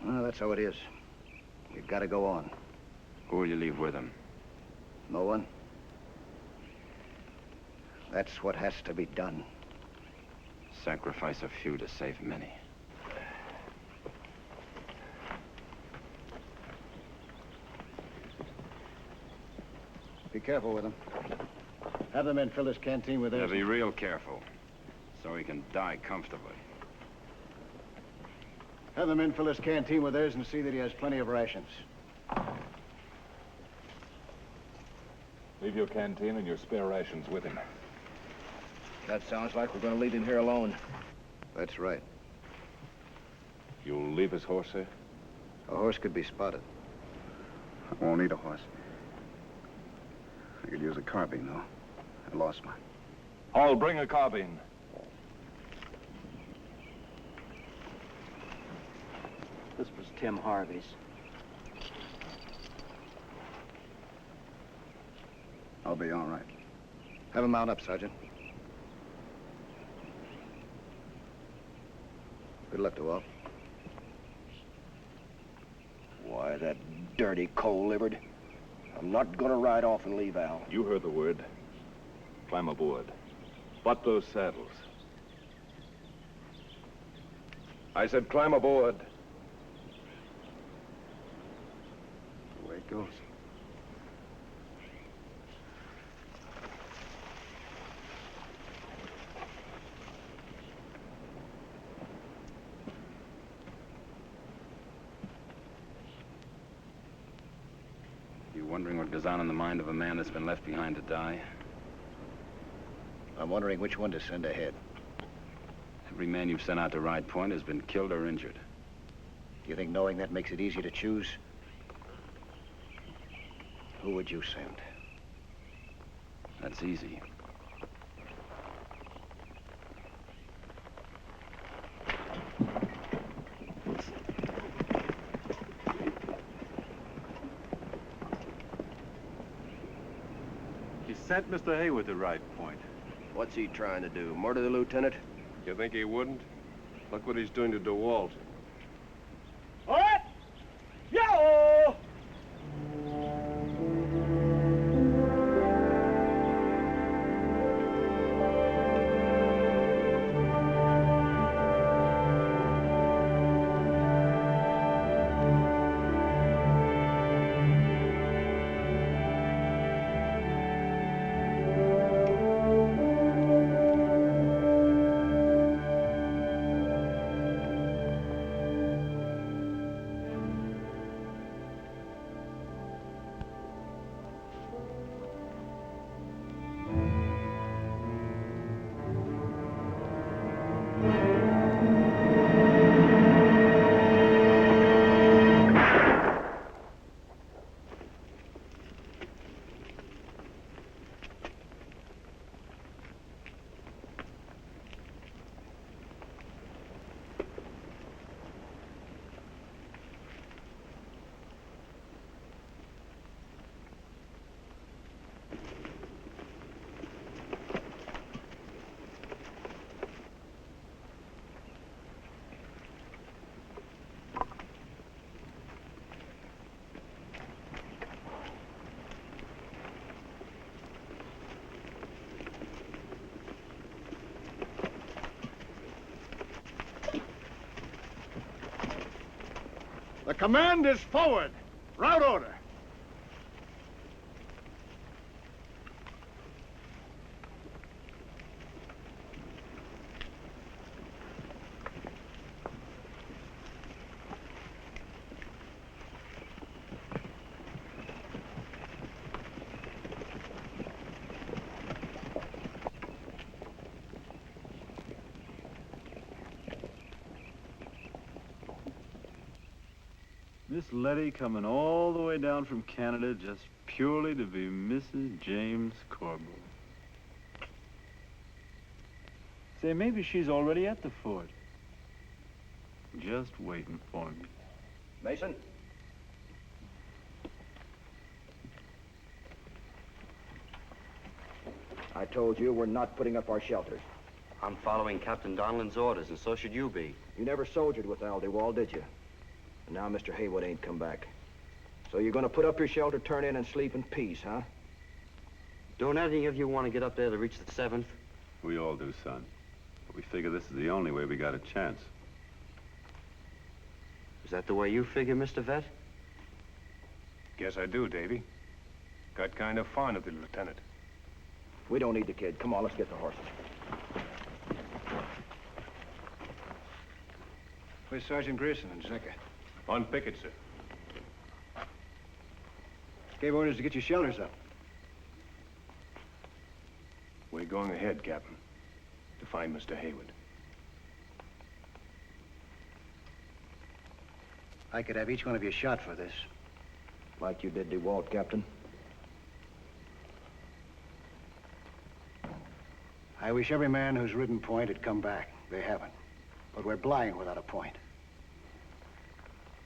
Well, that's how it is. You've got to go on. Who will you leave with him? No one? That's what has to be done. Sacrifice a few to save many. Be careful with him. Have the men fill his canteen with Now theirs. be real careful, so he can die comfortably. Have the men fill his canteen with theirs and see that he has plenty of rations. Leave your canteen and your spare rations with him. That sounds like we're going to leave him here alone. That's right. You'll leave his horse here? A horse could be spotted. I won't need a horse. I could use a carbine, though. I lost mine. I'll bring a carbine. This was Tim Harvey's. I'll be all right. Have him mount up, Sergeant. Good luck, Dewalt. Why, that dirty cold-livered. I'm not going to ride off and leave Al. You heard the word. Climb aboard. Butt those saddles. I said climb aboard. The way it goes. You wondering what goes on in the mind of a man that's been left behind to die? I'm wondering which one to send ahead. Every man you've sent out to Ride Point has been killed or injured. Do you think knowing that makes it easy to choose? Who would you send? That's easy. He sent Mr. Haywood to Ride Point. What's he trying to do? Murder the lieutenant? You think he wouldn't? Look what he's doing to DeWalt. All right! Yo! The command is forward. Route order. Miss Letty coming all the way down from Canada just purely to be Mrs. James Corbo. Say, maybe she's already at the fort. Just waiting for me. Mason? I told you we're not putting up our shelters. I'm following Captain Donlan's orders, and so should you be. You never soldiered with Aldewall, did you? And now Mr. Haywood ain't come back. So you're gonna put up your shelter, turn in, and sleep in peace, huh? Don't any of you want to get up there to reach the 7th? We all do, son. But we figure this is the only way we got a chance. Is that the way you figure, Mr. Vet? Guess I do, Davy. Got kind of fond of the lieutenant. We don't need the kid. Come on, let's get the horses. Where's Sergeant Grierson and Zecker? On picket, sir. Gave orders to get your shelters up. We're going ahead, Captain, to find Mr. Haywood. I could have each one of you shot for this. Like you did DeWalt, Captain. I wish every man who's ridden point had come back. They haven't. But we're blind without a point.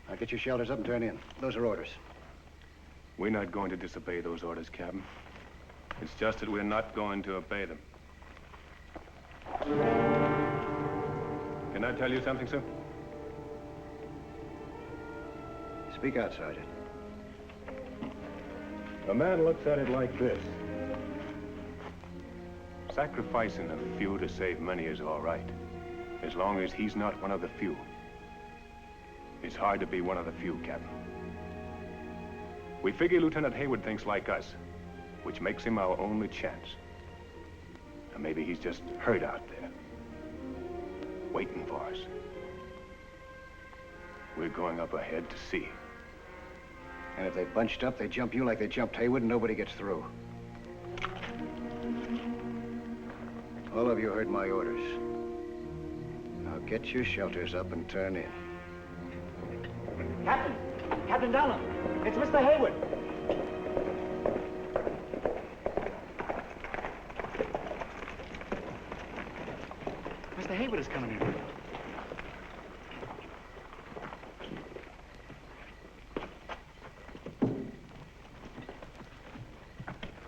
Now get your shelters up and turn in. Those are orders. We're not going to disobey those orders, Captain. It's just that we're not going to obey them. Can I tell you something, sir? Speak out, Sergeant. A man looks at it like this. Sacrificing a few to save many is all right, as long as he's not one of the few. It's hard to be one of the few, Captain. We figure Lieutenant Haywood thinks like us, which makes him our only chance. And maybe he's just hurt out there, waiting for us. We're going up ahead to see. And if they bunched up, they jump you like they jumped Haywood and nobody gets through. All of you heard my orders. Now get your shelters up and turn in. Captain! Captain Donlan! It's Mr. Haywood! Mr. Haywood is coming in.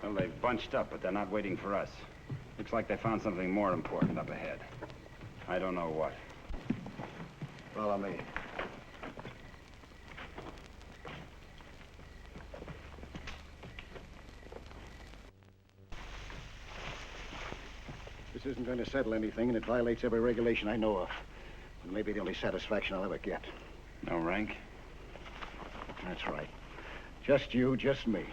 Well, they've bunched up, but they're not waiting for us. Looks like they found something more important up ahead. I don't know what. Follow me. This isn't going to settle anything, and it violates every regulation I know of. And maybe the only satisfaction I'll ever get. No rank? That's right. Just you, just me.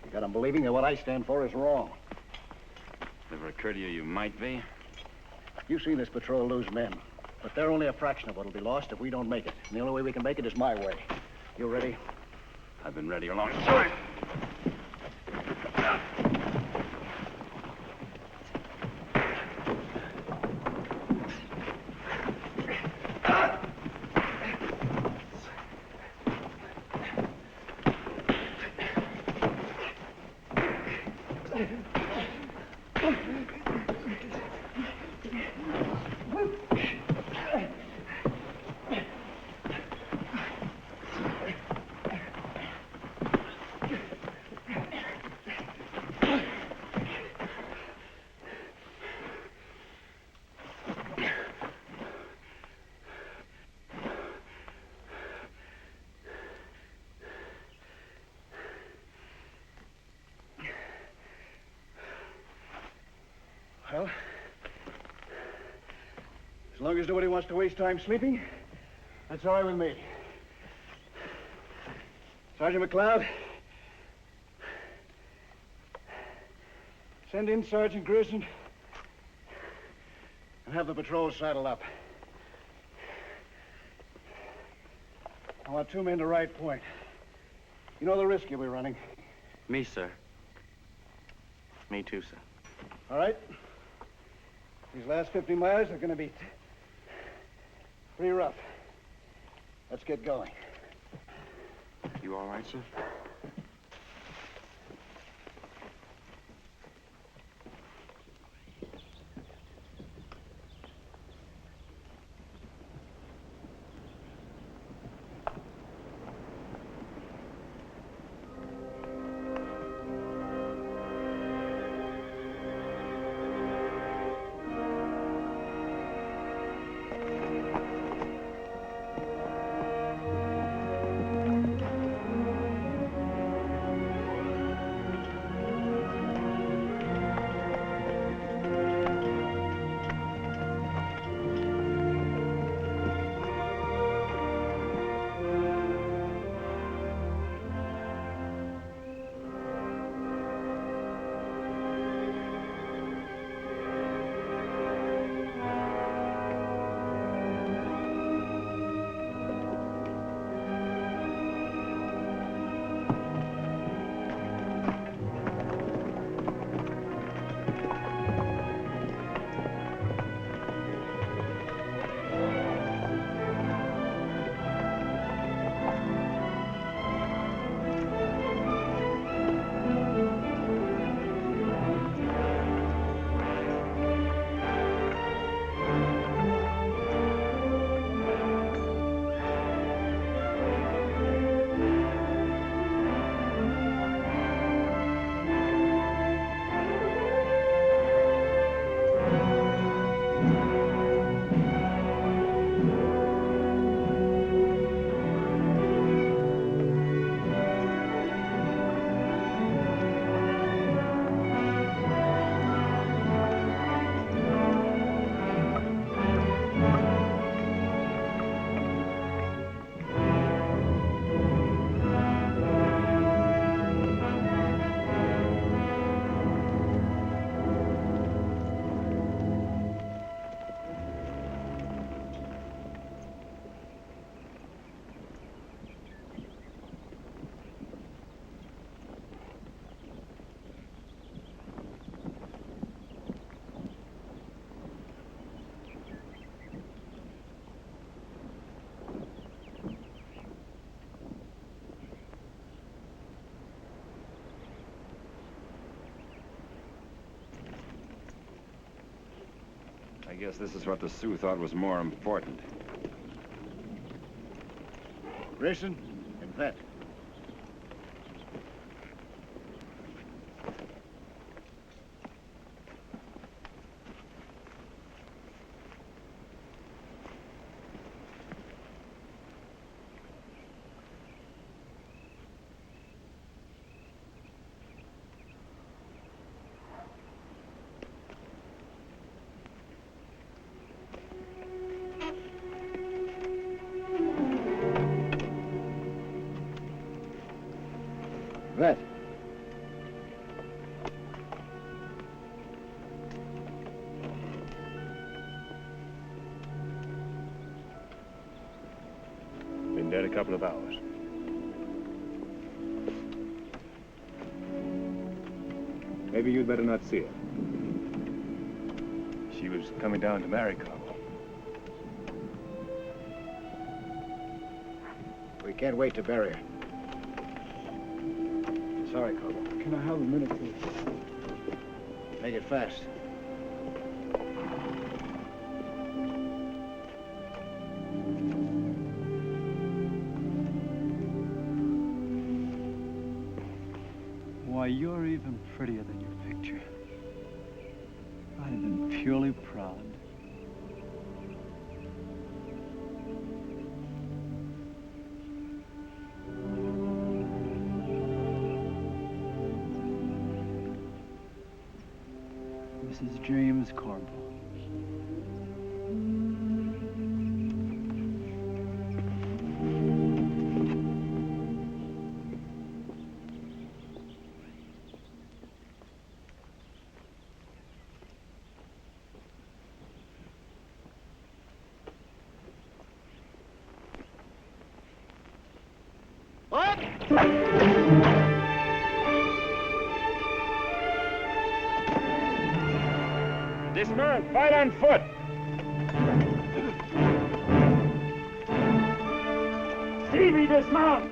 You got 'em believing that what I stand for is wrong. Ever occurred to you you might be? You've seen this patrol lose men, but they're only a fraction of what'll be lost if we don't make it. And the only way we can make it is my way. You ready? I've been ready a long time. Well, as long as nobody wants to waste time sleeping, that's all right with me. Sergeant McLeod, send in Sergeant Grierson and have the patrol saddle up. I want 2 men to ride point. You know the risk you'll be running. Me, sir. Me too, sir. All right? These last 50 miles are going to be pretty rough. Let's get going. You all right, sir? I guess this is what the Sioux thought was more important. Grayson and Vet. Vet. Been dead a couple of hours. Maybe you'd better not see her. She was coming down to marry Carl. We can't wait to bury her. Sorry, Corporal. Can I have a minute, please? Make it fast. Why, you're even prettier than your picture. I'd have been purely proud. Mrs. James Corporal. Dismount! Fight on foot! see me dismount!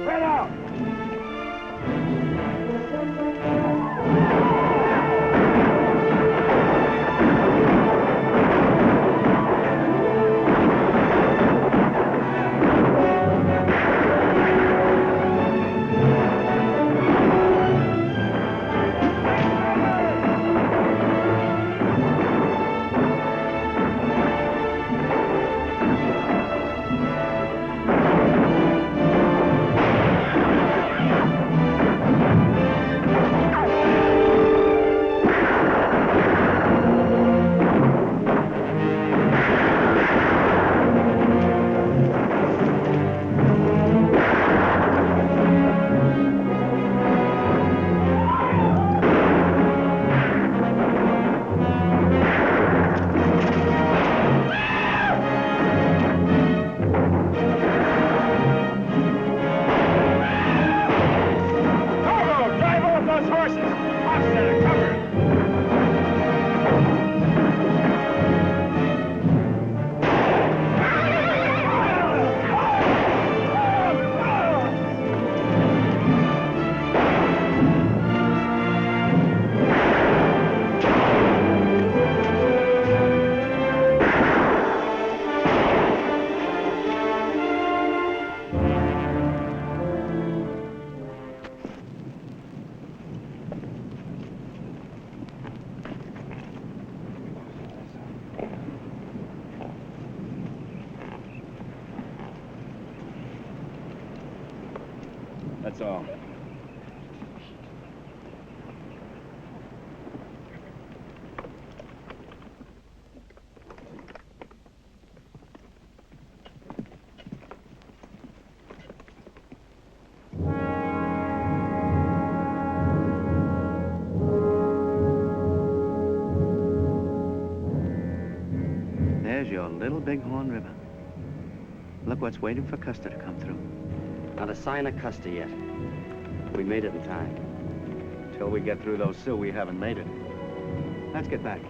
Spread out! That's all. There's your Little Bighorn River. Look what's waiting for Custer to come through. Not a sign of Custer yet. We made it in time. Till we get through those Sioux, we haven't made it. Let's get back.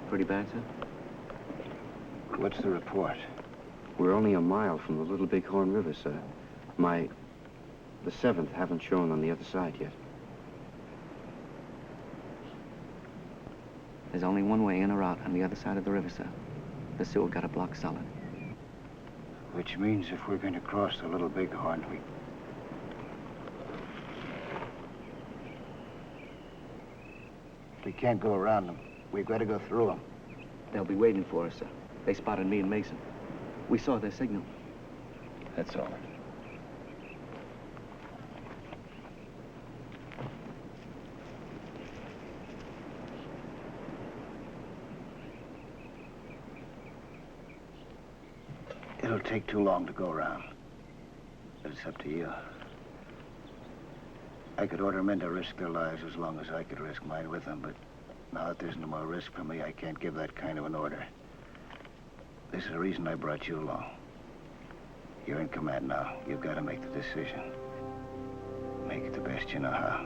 Pretty bad, sir? What's the report? We're only a mile from the Little Bighorn River, sir. The 7th haven't shown on the other side yet. There's only one way in or out on the other side of the river, sir. The Sioux have got a block solid. Which means if we're going to cross the Little Bighorn, we can't go around them. We've got to go through them. They'll be waiting for us, sir. They spotted me and Mason. We saw their signal. That's all. It'll take too long to go around. But it's up to you. I could order men to risk their lives as long as I could risk mine with them, but now that there's no more risk for me, I can't give that kind of an order. This is the reason I brought you along. You're in command now. You've got to make the decision. Make it the best you know how.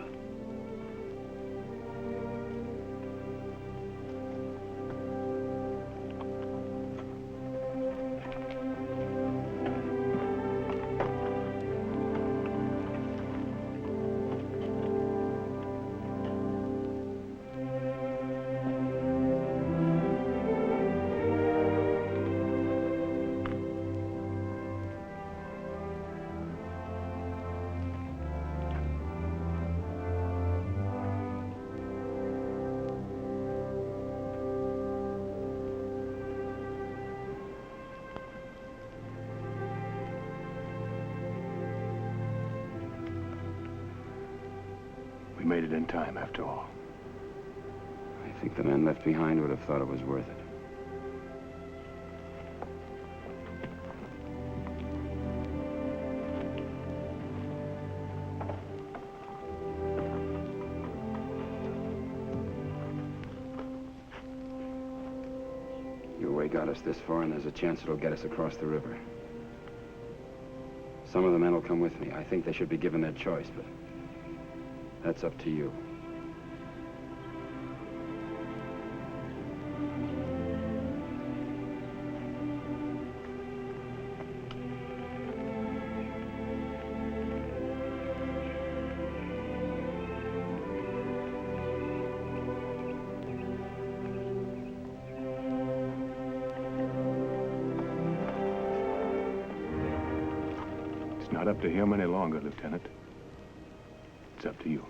We made it in time, after all. I think the men left behind would have thought it was worth it. got us this far, and there's a chance it'll get us across the river. Some of the men will come with me. I think they should be given their choice, but that's up to you. It's not up to him any longer, Lieutenant. It's up to you.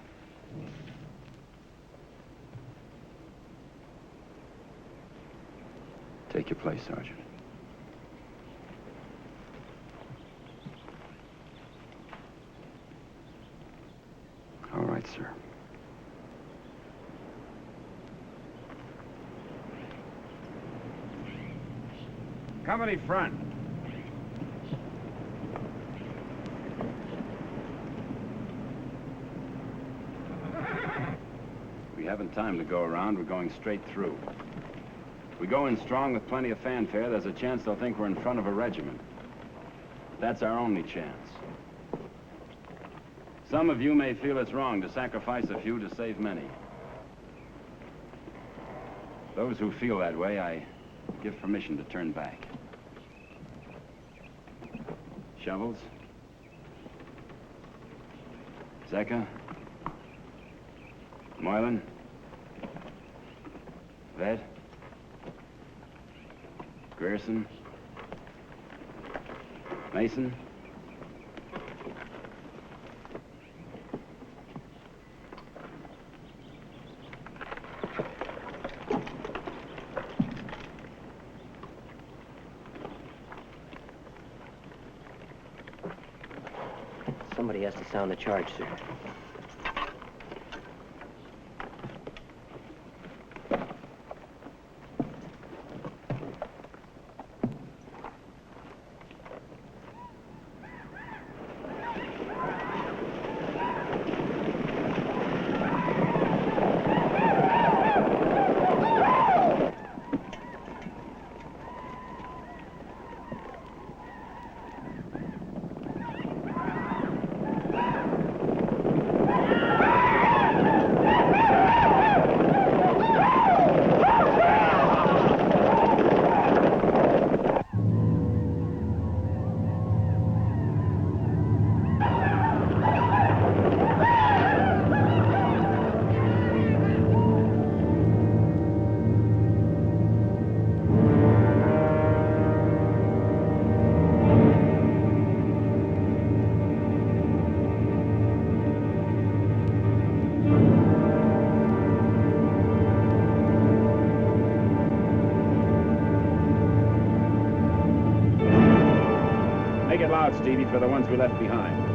Take your place, Sergeant. All right, sir. Company front. We haven't time to go around. We're going straight through. If we go in strong with plenty of fanfare, there's a chance they'll think we're in front of a regiment. That's our only chance. Some of you may feel it's wrong to sacrifice a few to save many. Those who feel that way, I give permission to turn back. Shovels? Zecca? Moylan? Vet? Garrison? Mason? Somebody has to sound the charge, sir. Make it loud, Stevie, for the ones we left behind.